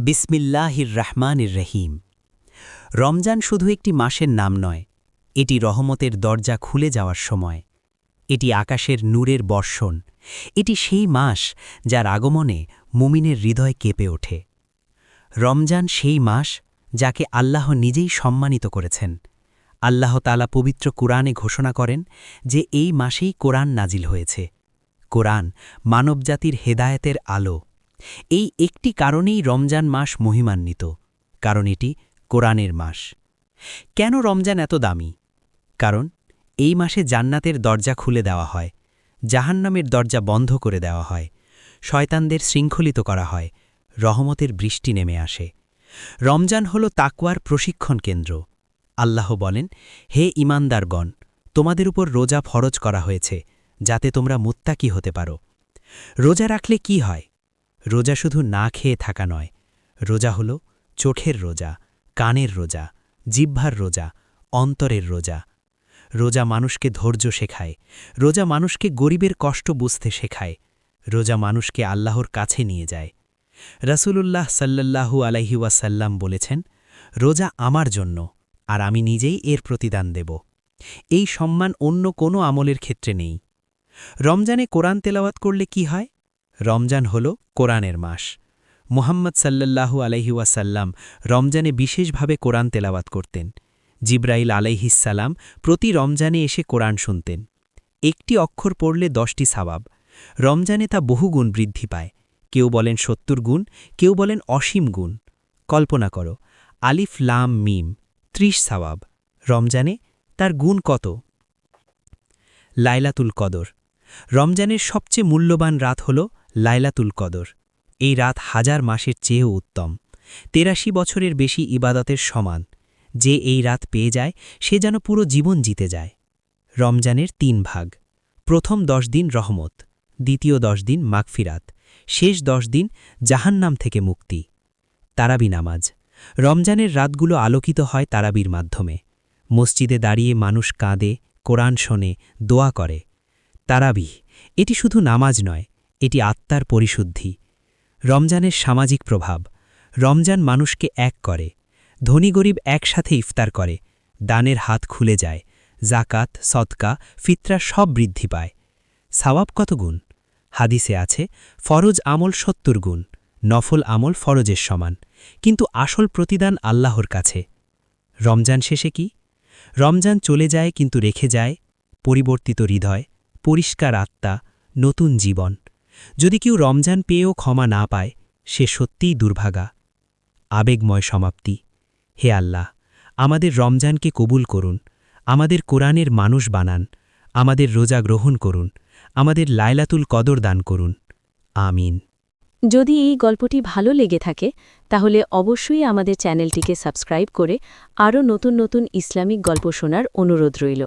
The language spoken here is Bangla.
বিসমিল্লাহির রহমানির রহিম। রমজান শুধু একটি মাসের নাম নয়, এটি রহমতের দরজা খুলে যাওয়ার সময়। এটি আকাশের নূরের বর্ষণ। এটি সেই মাস যার আগমনে মুমিনের হৃদয় কেঁপে ওঠে। রমজান সেই মাস যাকে আল্লাহ নিজেই সম্মানিত করেছেন। আল্লাহ তাআলা পবিত্র কুরআনে ঘোষণা করেন যে এই মাসেই কোরআন নাজিল হয়েছে। কোরআন মানবজাতির হেদায়েতের আলো। এই একটি কারণেই রমজান মাস মহিমান্বিত, কারণ এটি কোরআনের মাস। কেন রমজান এত দামি? কারণ এই মাসে জান্নাতের দরজা খুলে দেওয়া হয়, জাহান্নামের দরজা বন্ধ করে দেওয়া হয়, শয়তানদের শৃঙ্খলিত করা হয়, রহমতের বৃষ্টি নেমে আসে। রমজান হল তাকওয়ার প্রশিক্ষণ কেন্দ্র। আল্লাহ বলেন, হে ঈমানদারগণ, তোমাদের উপর রোজা ফরজ করা হয়েছে যাতে তোমরা মুত্তাকি হতে পারো। রোজা রাখলে কি হয়? রোজা শুধু না খেয়ে থাকা নয়, রোজা হল চোখের রোজা, কানের রোজা, জিহ্বার রোজা, অন্তরের রোজা। রোজা মানুষকে ধৈর্য শেখায়, রোজা মানুষকে গরিবের কষ্ট বুঝতে শেখায়, রোজা মানুষকে আল্লাহর কাছে নিয়ে যায়। রাসূলুল্লাহ সাল্লাল্লাহু আলাইহি ওয়াসাল্লাম বলেছেন, রোজা আমার জন্য, আর আমি নিজেই এর প্রতিদান দেব। এই সম্মান অন্য কোনো আমলের ক্ষেত্রে নেই। রমজানে কোরআন তেলাওয়াত করলে কি হয়? রমজান হল কোরআনের মাস। মুহাম্মদ সাল্লাল্লাহু আলাইহি ওয়াসাল্লাম রমজানে বিশেষভাবে কোরআন তেলাওয়াত করতেন। জিবরাইল আলাইহিসসালাম প্রতি রমজানে এসে কোরআন শুনতেন। একটি অক্ষর পড়লে 10টি সওয়াব। রমজানে তা বহুগুণ বৃদ্ধি পায়। কেউ বলেন 70 গুণ, কেউ বলেন অসীম গুণ। কল্পনা করো, আলিফ লাম মিম 30 সওয়াব। রমজানে তার গুণ কত? লাইলাতুল কদর। রমজানের সবচেয়ে মূল্যবান রাত হল লাইলাতুল কদর। এই রাত 1000 মাসের চেয়েও উত্তম, 83 বছরের বেশি ইবাদতের সমান। যে এই রাত পেয়ে যায় সে যেন পুরো জীবন জিতে যায়। রমজানের 3 ভাগ। প্রথম 10 দিন রহমত, দ্বিতীয় 10 দিন মাগফিরাত, শেষ 10 দিন জাহান্নাম থেকে মুক্তি। তারাবি নামাজ। রমজানের রাতগুলো আলোকিত হয় তারাবির মাধ্যমে। মসজিদে দাঁড়িয়ে মানুষ কাঁদে, কোরআন শোনে, দোয়া করে। তারাবি এটি শুধু নামাজ নয়, এটি আত্মার পরিশুদ্ধি। রমজানের সামাজিক প্রভাব। রমজান মানুষকে এক করে। ধনী গরিব একসাথে ইফতার করে, দানের হাত খুলে যায়, জাকাত, সদকা, ফিতরা সব বৃদ্ধি পায়। সওয়াব কত গুণ? হাদিসে আছে, ফরজ আমল 70 গুণ, নফল আমল ফরজের সমান, কিন্তু আসল প্রতিদান আল্লাহর কাছে। রমজান শেষে কি? রমজান চলে যায় কিন্তু রেখে যায় পরিবর্তিত হৃদয়, পরিষ্কার আত্মা, নতুন জীবন। যদি কেউ রমজান পেয়েও ক্ষমা না পায়, সে সত্যিই দুর্ভাগা। আবেগময় সমাপ্তি। হে আল্লাহ, আমাদের রমজানকে কবুল করুন, আমাদের কোরআনের মানুষ বানান, আমাদের রোজা গ্রহণ করুন, আমাদের লাইলাতুল কদর দান করুন। আমিন। যদি এই গল্পটি ভালো লেগে থাকে তাহলে অবশ্যই আমাদের চ্যানেলটিকে সাবস্ক্রাইব করে আরও নতুন নতুন ইসলামিক গল্প শোনার অনুরোধ রইল।